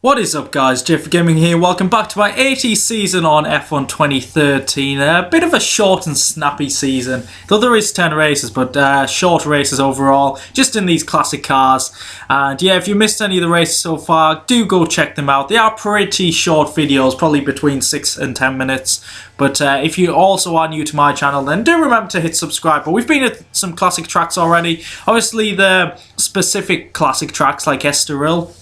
What is up, guys? JayFerGaming here. Welcome back to my 80's season on F1 2013. A bit of a short and snappy season, though there is 10 races, but short races overall, just in these classic cars. And yeah, if you missed any of the races so far, do go check them out. They are pretty short videos, probably between 6 and 10 minutes. But if you also are new to my channel, then do remember to hit subscribe. But we've been at some classic tracks already. Obviously, the specific classic tracks like Estoril.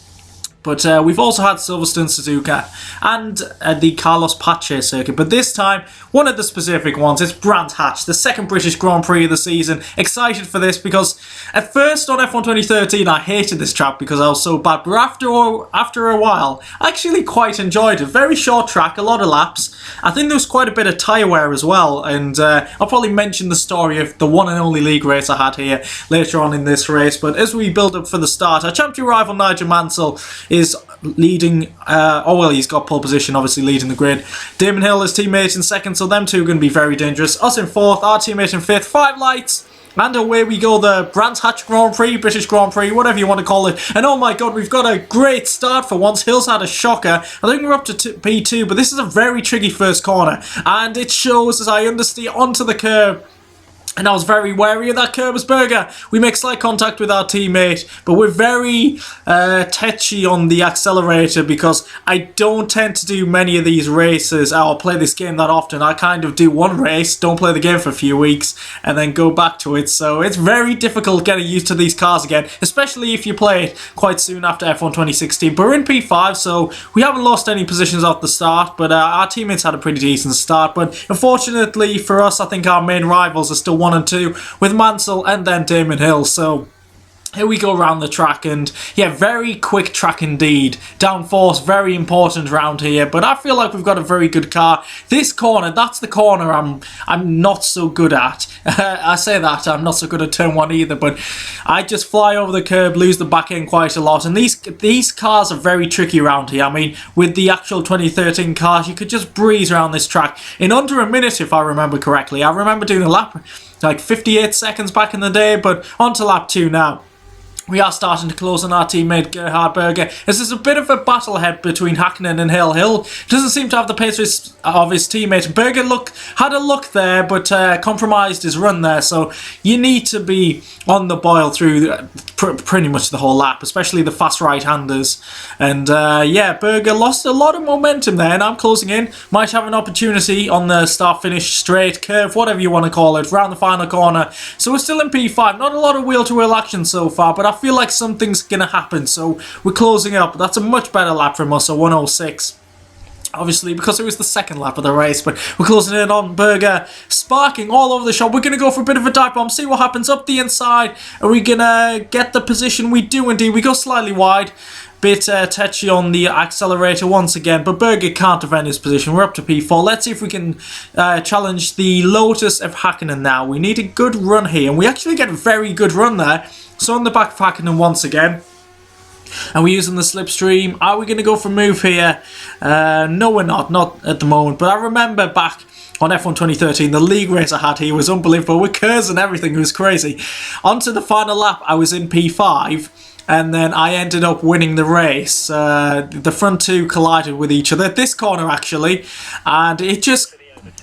But we've also had Silverstone, Suzuka, and the Carlos Pache circuit. But this time, one of the specific ones is Brands Hatch, the second British Grand Prix of the season. Excited for this because at first on F1 2013, I hated this track because I was so bad. But after a while, I actually quite enjoyed it. Very short track, a lot of laps. I think there was quite a bit of tyre wear as well. And I'll probably mention the story of the one and only league race I had here later on in this race. But as we build up for the start, our champion rival Nigel Mansell is leading, he's got pole position, obviously leading the grid. Damon Hill, his teammate, in second, so them two are going to be very dangerous. Us in fourth, our teammate in fifth, 5 lights, and away we go, the Brands Hatch Grand Prix, British Grand Prix, whatever you want to call it. And oh my god, we've got a great start for once. Hill's had a shocker. I think we're up to P2, but this is a very tricky first corner, and it shows as I understeer onto the curb. And I was very wary of that curb as Berger. We make slight contact with our teammate, but we're very touchy on the accelerator because I don't tend to do many of these races or play this game that often. I kind of do one race, don't play the game for a few weeks, and then go back to it. So it's very difficult getting used to these cars again, especially if you play it quite soon after F1 2016. But we're in P5, so we haven't lost any positions off the start, but our teammates had a pretty decent start. But unfortunately for us, I think our main rivals are still 1 and 2 with Mansell and then Damon Hill. So here we go around the track, and yeah, very quick track indeed. Downforce, very important round here, but I feel like we've got a very good car. This corner, that's the corner I'm not so good at. I say that, I'm not so good at turn 1 either, but I just fly over the curb, lose the back end quite a lot, and these cars are very tricky around here. I mean, with the actual 2013 cars, you could just breeze around this track in under a minute if I remember correctly. I remember doing a lap like 58 seconds back in the day, but on to lap 2 now. We are starting to close on our teammate Gerhard Berger, as there's a bit of a battle ahead between Hakkinen and Hill. Hill doesn't seem to have the pace of his teammate. Berger had a look there, but compromised his run there. So you need to be on the boil through pretty much the whole lap, especially the fast right-handers. And yeah, Berger lost a lot of momentum there, and I'm closing in. Might have an opportunity on the start-finish straight curve, whatever you want to call it, round the final corner. So we're still in P5. Not a lot of wheel-to-wheel action so far, but I feel like something's going to happen, so we're closing up. That's a much better lap from us, a 106. Obviously, because it was the second lap of the race, but we're closing in on Berger, sparking all over the shop. We're going to go for a bit of a dive bomb, see what happens up the inside. Are we going to get the position? We do indeed. We go slightly wide. Bit touchy on the accelerator once again, but Berger can't defend his position. We're up to P4. Let's see if we can challenge the Lotus of Hakkinen now. We need a good run here, and we actually get a very good run there. So on the back of Hakkinen once again. And we're using the slipstream. Are we going to go for a move here? No, we're not. Not at the moment. But I remember back on F1 2013, the league race I had here was unbelievable. With curves and everything, it was crazy. On to the final lap, I was in P5. And then I ended up winning the race. The front two collided with each other. This corner, actually. And it just...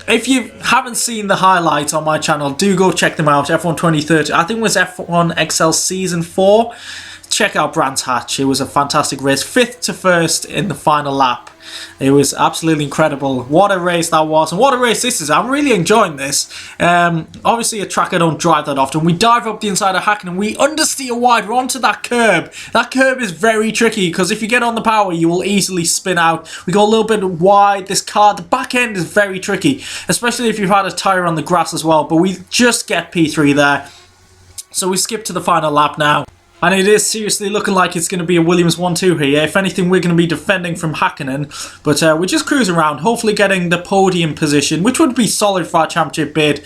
If you haven't seen the highlights on my channel, do go check them out. F1 2013, I think it was F1 XL Season 4. Check out Brands Hatch. It was a fantastic race. 5th to 1st in the final lap. It was absolutely incredible. What a race that was, and what a race this is. I'm really enjoying this. Obviously a track I don't drive that often. We dive up the inside of Hakkinen and we understeer wide. We're onto that curb. That curb is very tricky because if you get on the power, you will easily spin out. We go a little bit wide. This car, the back end is very tricky, especially if you've had a tyre on the grass as well. But we just get P3 there. So we skip to the final lap now. And it is seriously looking like it's going to be a Williams 1-2 here. If anything, we're going to be defending from Hakkinen. But we're just cruising around, hopefully getting the podium position, which would be solid for our championship bid.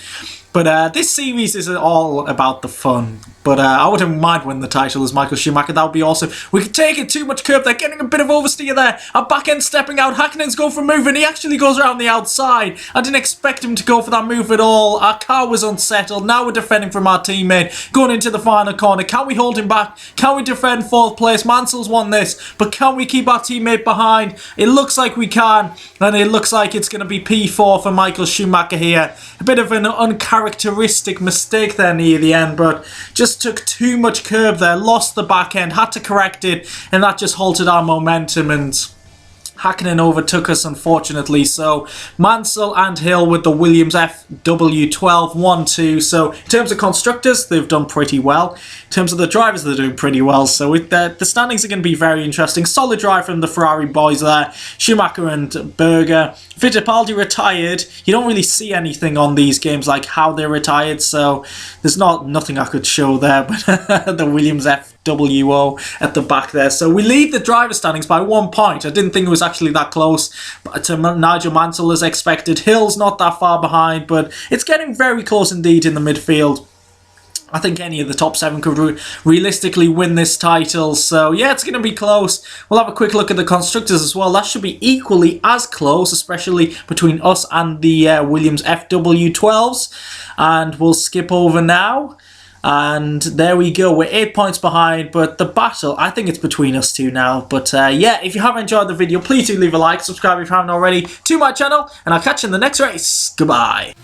But this series is all about the fun. But I wouldn't mind winning the title as Michael Schumacher. That would be awesome. We could take it. Too much curve. They're getting a bit of oversteer there. Our back end stepping out. Hakkinen's going for a move and he actually goes around the outside. I didn't expect him to go for that move at all. Our car was unsettled. Now we're defending from our teammate. Going into the final corner. Can we hold him back? Can we defend 4th place? Mansell's won this. But can we keep our teammate behind? It looks like we can. And it looks like it's going to be P4 for Michael Schumacher here. A bit of an uncharacteristic mistake there near the end. But just took too much curb there. Lost the back end. Had to correct it. And that just halted our momentum, and Hakkinen overtook us, unfortunately. So Mansell and Hill with the Williams FW12 1-2. So in terms of constructors, they've done pretty well. In terms of the drivers, they're doing pretty well. So with the standings are going to be very interesting. Solid drive from the Ferrari boys there. Schumacher and Berger. Fittipaldi retired. You don't really see anything on these games like how they're retired. So there's nothing I could show there. But the Williams FWO at the back there. So we lead the driver standings by 1 point. I didn't think it was actually that close to Nigel Mansell as expected. Hill's not that far behind, but it's getting very close indeed in the midfield. I think any of the top 7 could realistically win this title. So yeah, it's going to be close. We'll have a quick look at the constructors as well. That should be equally as close, especially between us and the Williams FW12s. And we'll skip over now. And there we go, we're 8 points behind, but the battle, I think it's between us two now. But yeah, if you have enjoyed the video, please do leave a like, subscribe if you haven't already to my channel, and I'll catch you in the next race. Goodbye.